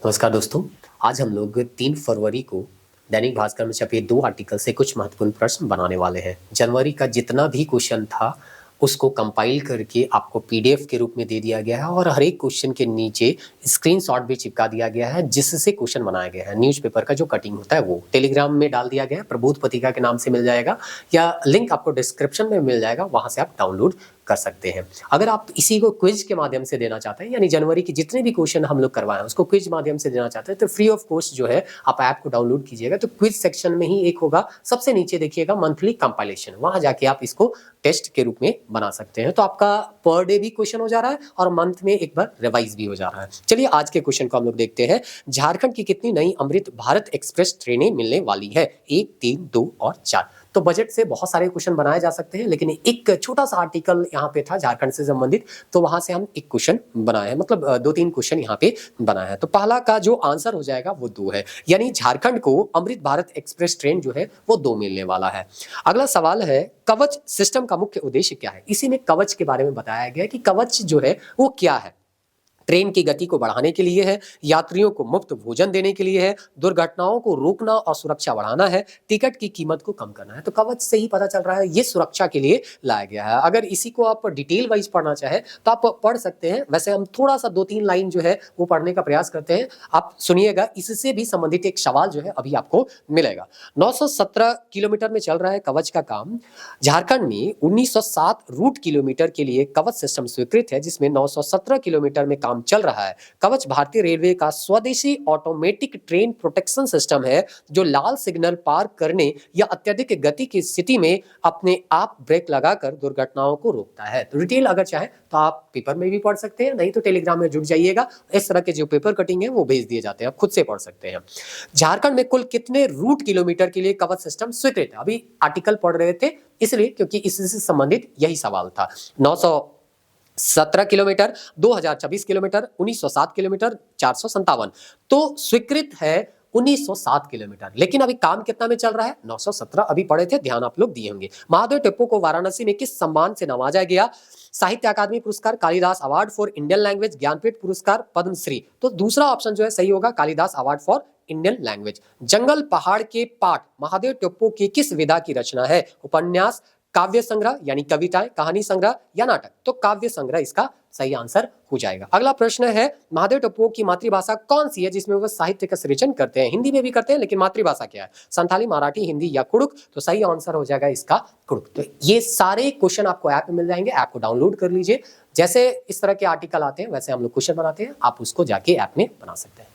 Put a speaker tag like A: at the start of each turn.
A: नमस्कार दोस्तों। आज हम लोग 3 फरवरी को दैनिक भास्कर में छपे 2 आर्टिकल से कुछ महत्वपूर्ण प्रश्न बनाने वाले हैं। जनवरी का जितना भी क्वेश्चन था, उसको कंपाइल करके आपको पीडीएफ के रूप में दे दिया गया है और हर एक क्वेश्चन के नीचे स्क्रीनशॉट भी चिपका दिया गया है, जिससे क्वेश्चन बनाया गया है। न्यूज़पेपर का जो कटिंग होता है वो टेलीग्राम में डाल दिया गया है, प्रबोध पत्रिका के नाम से मिल जाएगा या लिंक आपको डिस्क्रिप्शन में मिल जाएगा, वहाँ से आप डाउनलोड कर सकते हैं। अगर आप इसी को क्विज के माध्यम से देना चाहते हैं, यानी जनवरी के जितने भी क्वेश्चन हम लोग करवाए हैं उसको क्विज माध्यम से देना चाहते हैं, तो फ्री ऑफ कॉस्ट जो है आप ऐप को डाउनलोड कीजिएगा। तो क्विज सेक्शन में ही एक होगा, सबसे नीचे देखिएगा मंथली कंपाइलेशन, वहां जाके आप इसको टेस्ट के रूप में बना सकते हैं। तो आपका पर डे भी क्वेश्चन हो जा रहा है और मंथ में एक बार रिवाइज भी हो जा रहा है। चलिए आज के क्वेश्चन को हम लोग देखते हैं। झारखंड की कितनी नई अमृत भारत एक्सप्रेस ट्रेनें मिलने वाली है? 1, 3, 2 और 4। तो बजट से बहुत सारे क्वेश्चन बनाए जा सकते हैं, लेकिन एक छोटा सा आर्टिकल यहाँ पे था झारखंड से संबंधित, तो वहां से हम एक क्वेश्चन बनाए हैं, मतलब 2-3 क्वेश्चन यहाँ पे बनाए हैं। तो पहला का जो आंसर हो जाएगा वो 2 है, यानी झारखंड को अमृत भारत एक्सप्रेस ट्रेन जो है वो 2 मिलने वाला है। अगला सवाल है, कवच सिस्टम का मुख्य उद्देश्य क्या है? इसी में कवच के बारे में बताया गया है कि कवच जो है वो क्या है। ट्रेन की गति को बढ़ाने के लिए है, यात्रियों को मुफ्त भोजन देने के लिए है, दुर्घटनाओं को रोकना और सुरक्षा बढ़ाना है, टिकट की कीमत को कम करना है। तो कवच से ही पता चल रहा है ये सुरक्षा के लिए लाया गया है। अगर इसी को आप डिटेल वाइज पढ़ना चाहे तो आप पढ़ सकते हैं। वैसे हम थोड़ा सा 2-3 लाइन जो है वो पढ़ने का प्रयास करते हैं, आप सुनिएगा। इससे भी संबंधित एक सवाल जो है अभी आपको मिलेगा। 917 किलोमीटर में चल रहा है कवच का काम। झारखंड में 1907 रूट किलोमीटर के लिए कवच सिस्टम स्वीकृत है, जिसमें 917 किलोमीटर में काम चल रहा है। कवच भारतीय रेलवे का स्वदेशी ऑटोमेटिक ट्रेन प्रोटेक्शन सिस्टम है, जो लाल सिग्नल पार करने या अत्यधिक गति की स्थिति में अपने आप ब्रेक लगाकर दुर्घटनाओं को रोकता है। तो डिटेल अगर चाहे तो आप पेपर में भी पढ़ सकते हैं, नहीं तो टेलीग्राम में जुड़ जाइएगा। इस तरह के जो पेपर कटिंग है वो भेज दिए जाते हैं, आप खुद से पढ़ सकते हैं। झारखंड में कुल कितने रूट किलोमीटर के लिए कवच सिस्टम स्वीकृत है? अभी आर्टिकल पढ़ रहे थे इसलिए, क्योंकि इससे संबंधित यही सवाल था। 917 किलोमीटर, 2024 किलोमीटर, 1907 किलोमीटर, 457। तो स्वीकृत है 1907 किलोमीटर, लेकिन अभी काम कितना में चल रहा है? 917 अभी पढ़े थे, ध्यान आप लोग दिए होंगे। महादेव टिप्पो को वाराणसी में किस सम्मान से नवाजा गया? साहित्य अकादमी पुरस्कार, Kalidas award for Indian language, Jnanpith पुरस्कार, पद्मश्री। तो दूसरा ऑप्शन जो है सही होगा, Kalidas award for Indian language. जंगल पहाड़ के पाठ महादेव टिप्पो की किस विधा की रचना है? उपन्यास, काव्य संग्रह यानी कविताएं, कहानी संग्रह या नाटक? तो काव्य संग्रह इसका सही आंसर हो जाएगा। अगला प्रश्न है, महादेव टिप्पो की मातृभाषा कौन सी है जिसमें वह साहित्य का सृजन करते हैं? हिंदी में भी करते हैं, लेकिन मातृभाषा क्या है? संथाली, मराठी, हिंदी या कुड़ुक? तो सही आंसर हो जाएगा इसका कुड़ुक। तो ये सारे क्वेश्चन आपको ऐप में मिल जाएंगे, ऐप को डाउनलोड कर लीजिए। जैसे इस तरह के आर्टिकल आते हैं वैसे हम लोग क्वेश्चन बनाते हैं, आप उसको जाके ऐप में बना सकते हैं।